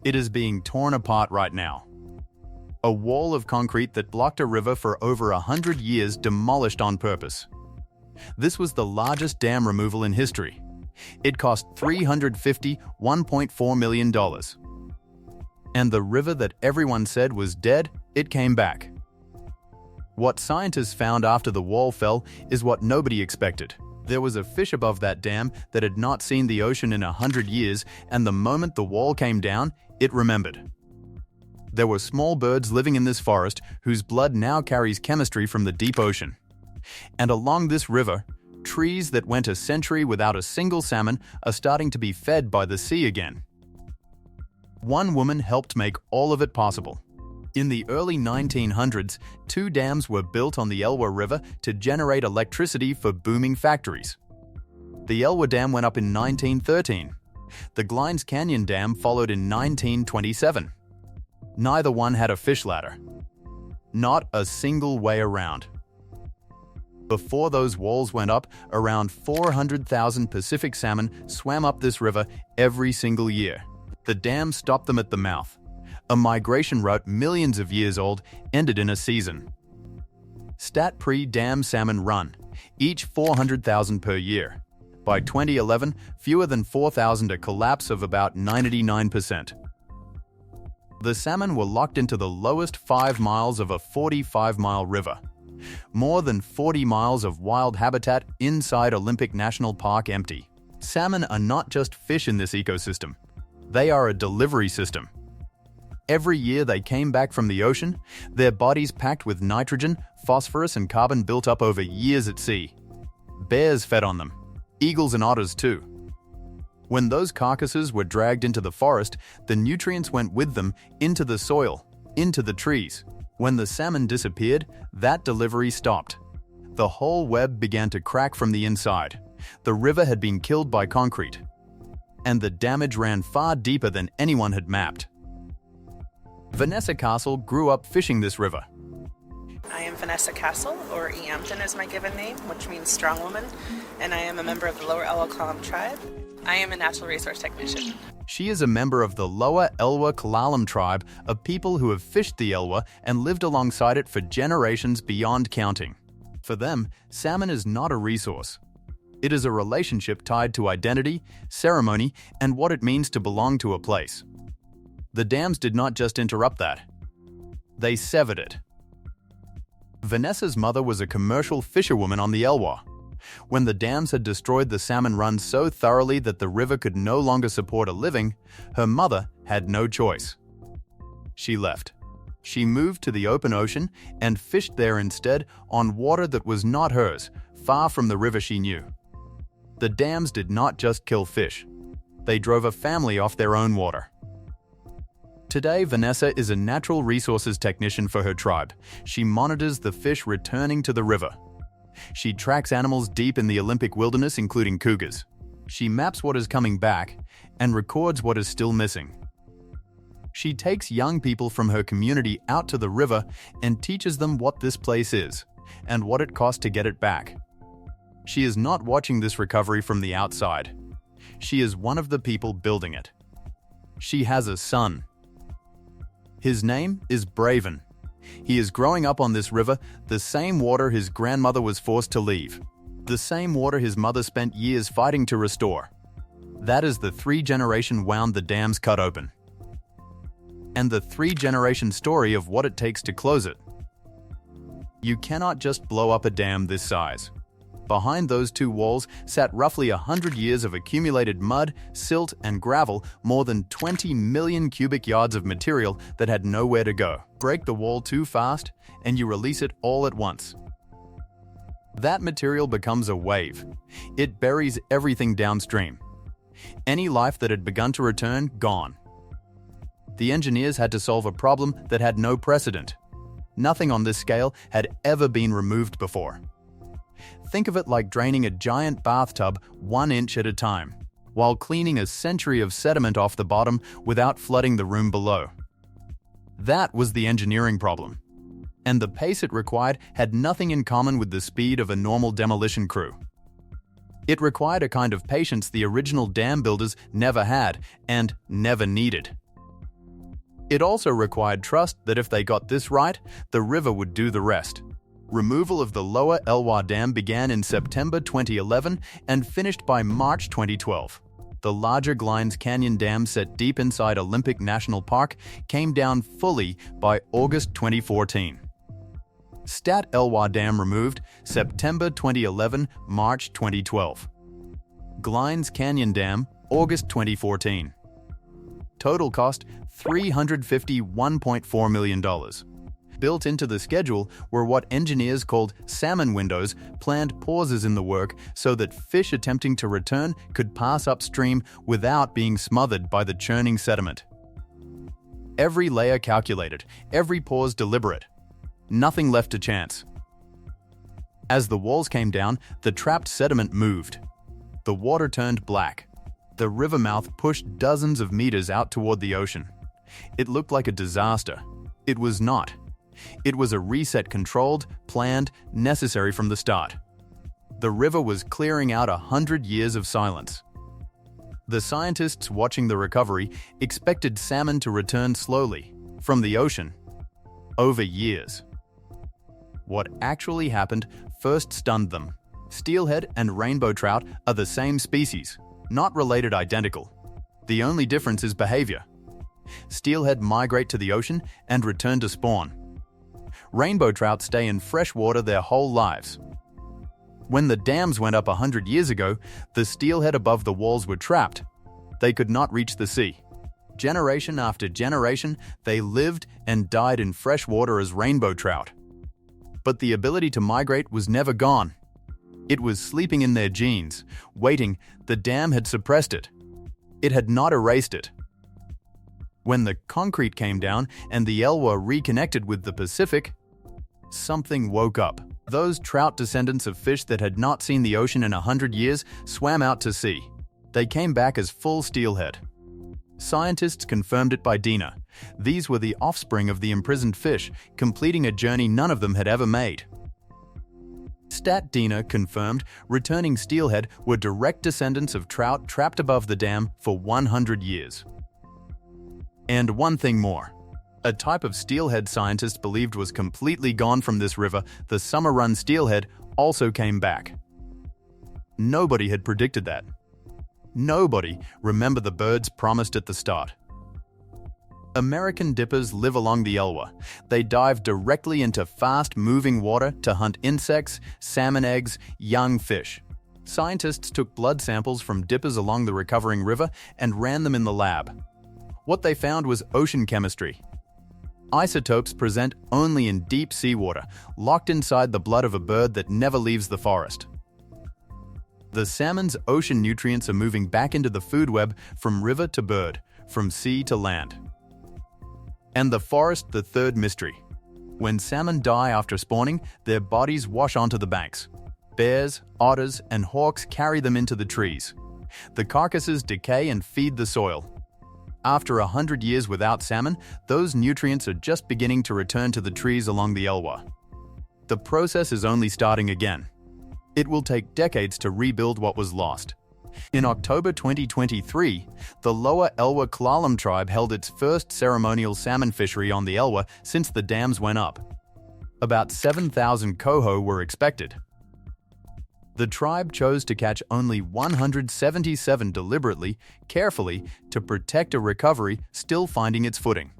It is being torn apart right now. A wall of concrete that blocked a river for over 100 years demolished on purpose. This was the largest dam removal in history. It cost $351.4 million. And the river that everyone said was dead, it came back. What scientists found after the wall fell is what nobody expected. There was a fish above that dam that had not seen the ocean in 100 years, and the moment the wall came down, it remembered. There were small birds living in this forest whose blood now carries chemistry from the deep ocean. And along this river, trees that went a century without a single salmon are starting to be fed by the sea again. One woman helped make all of it possible. In the early 1900s, 2 dams were built on the Elwha River to generate electricity for booming factories. The Elwha Dam went up in 1913. The Glines Canyon Dam followed in 1927. Neither one had a fish ladder. Not a single way around. Before those walls went up, around 400,000 Pacific salmon swam up this river every single year. The dam stopped them at the mouth. A migration route millions of years old ended in a season. Stat pre-dam salmon run, each 400,000 per year. By 2011, fewer than 4,000, a collapse of about 99%. The salmon were locked into the lowest 5 miles of a 45-mile river. More than 40 miles of wild habitat inside Olympic National Park empty. Salmon are not just fish in this ecosystem. They are a delivery system. Every year they came back from the ocean, their bodies packed with nitrogen, phosphorus, and carbon built up over years at sea. Bears fed on them. Eagles and otters too. When those carcasses were dragged into the forest, the nutrients went with them into the soil, into the trees. When the salmon disappeared, that delivery stopped. The whole web began to crack from the inside. The river had been killed by concrete. And the damage ran far deeper than anyone had mapped. Vanessa Castle grew up fishing this river. I am Vanessa Castle, or Eampton is my given name, which means strong woman, and I am a member of the Lower Elwha Klallam Tribe. I am a natural resource technician. She is a member of the Lower Elwha Klallam Tribe, of people who have fished the Elwha and lived alongside it for generations beyond counting. For them, salmon is not a resource. It is a relationship tied to identity, ceremony, and what it means to belong to a place. The dams did not just interrupt that. They severed it. Vanessa's mother was a commercial fisherwoman on the Elwha. When the dams had destroyed the salmon run so thoroughly that the river could no longer support a living, her mother had no choice. She left. She moved to the open ocean and fished there instead on water that was not hers, far from the river she knew. The dams did not just kill fish. They drove a family off their own water. Today, Vanessa is a natural resources technician for her tribe. She monitors the fish returning to the river. She tracks animals deep in the Olympic wilderness, including cougars. She maps what is coming back and records what is still missing. She takes young people from her community out to the river and teaches them what this place is and what it costs to get it back. She is not watching this recovery from the outside. She is one of the people building it. She has a son. His name is Braven. He is growing up on this river, the same water his grandmother was forced to leave. The same water his mother spent years fighting to restore. That is the 3-generation wound the dams cut open. And the 3-generation story of what it takes to close it. You cannot just blow up a dam this size. Behind those 2 walls sat roughly 100 years of accumulated mud, silt, and gravel, more than 20 million cubic yards of material that had nowhere to go. Break the wall too fast, and you release it all at once. That material becomes a wave. It buries everything downstream. Any life that had begun to return, gone. The engineers had to solve a problem that had no precedent. Nothing on this scale had ever been removed before. Think of it like draining a giant bathtub 1 inch at a time, while cleaning a century of sediment off the bottom without flooding the room below. That was the engineering problem. And the pace it required had nothing in common with the speed of a normal demolition crew. It required a kind of patience the original dam builders never had and never needed. It also required trust that if they got this right, the river would do the rest. Removal of the Lower Elwha Dam began in September 2011 and finished by March 2012. The larger Glines Canyon Dam, set deep inside Olympic National Park, came down fully by August 2014. Stat Elwha Dam removed September 2011, March 2012. Glines Canyon Dam, August 2014. Total cost $351.4 million. Built into the schedule were what engineers called salmon windows, planned pauses in the work so that fish attempting to return could pass upstream without being smothered by the churning sediment. Every layer calculated, every pause deliberate. Nothing left to chance. As the walls came down, the trapped sediment moved. The water turned black. The river mouth pushed dozens of meters out toward the ocean. It looked like a disaster. It was not. It was a reset, controlled, planned, necessary from the start. The river was clearing out 100 years of silence. The scientists watching the recovery expected salmon to return slowly, from the ocean, over years. What actually happened first stunned them. Steelhead and rainbow trout are the same species, not related identical. The only difference is behavior. Steelhead migrate to the ocean and return to spawn. Rainbow trout stay in fresh water their whole lives. When the dams went up 100 years ago, the steelhead above the walls were trapped. They could not reach the sea. Generation after generation, they lived and died in fresh water as rainbow trout. But the ability to migrate was never gone. It was sleeping in their genes, waiting. The dam had suppressed it. It had not erased it. When the concrete came down and the Elwha reconnected with the Pacific, something woke up. Those trout descendants of fish that had not seen the ocean in 100 years swam out to sea. They came back as full steelhead. Scientists confirmed it by DNA. These were the offspring of the imprisoned fish, completing a journey none of them had ever made. Stat DNA confirmed returning steelhead were direct descendants of trout trapped above the dam for 100 years. And one thing more. A type of steelhead scientists believed was completely gone from this river, the summer-run steelhead, also came back. Nobody had predicted that. Nobody remembered the birds promised at the start. American dippers live along the Elwha. They dive directly into fast-moving water to hunt insects, salmon eggs, young fish. Scientists took blood samples from dippers along the recovering river and ran them in the lab. What they found was ocean chemistry. Isotopes present only in deep seawater, locked inside the blood of a bird that never leaves the forest. The salmon's ocean nutrients are moving back into the food web from river to bird, from sea to land. And the forest, the third mystery. When salmon die after spawning, their bodies wash onto the banks. Bears, otters, and hawks carry them into the trees. The carcasses decay and feed the soil. After 100 years without salmon, those nutrients are just beginning to return to the trees along the Elwha. The process is only starting again. It will take decades to rebuild what was lost. In October 2023, the Lower Elwha Klallam Tribe held its first ceremonial salmon fishery on the Elwha since the dams went up. About 7,000 coho were expected. The tribe chose to catch only 177 deliberately, carefully, to protect a recovery still finding its footing.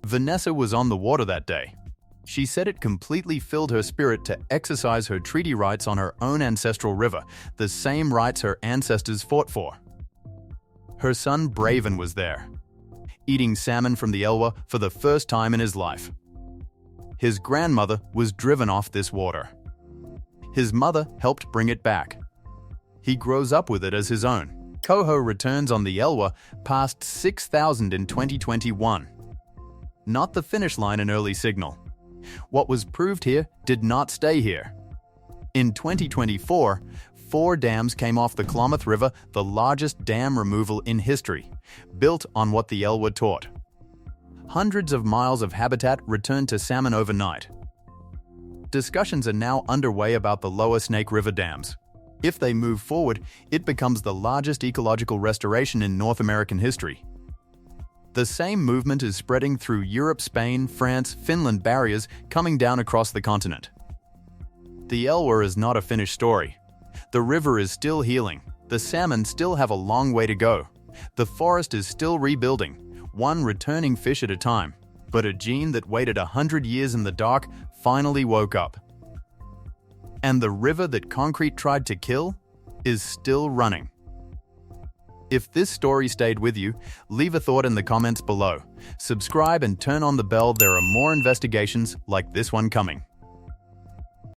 Vanessa was on the water that day. She said it completely filled her spirit to exercise her treaty rights on her own ancestral river, the same rights her ancestors fought for. Her son Braven was there, eating salmon from the Elwha for the first time in his life. His grandmother was driven off this water. His mother helped bring it back. He grows up with it as his own. Coho returns on the Elwha past 6,000 in 2021. Not the finish line an early signal. What was proved here did not stay here. In 2024, 4 dams came off the Klamath River, the largest dam removal in history, built on what the Elwha taught. Hundreds of miles of habitat returned to salmon overnight. Discussions are now underway about the Lower Snake River dams. If they move forward, it becomes the largest ecological restoration in North American history. The same movement is spreading through Europe, Spain, France, Finland barriers coming down across the continent. The Elwha is not a finished story. The river is still healing. The salmon still have a long way to go. The forest is still rebuilding, one returning fish at a time. But a gene that waited 100 years in the dark finally woke up. And the river that concrete tried to kill is still running. If this story stayed with you, leave a thought in the comments below. Subscribe and turn on the bell. There are more investigations like this one coming.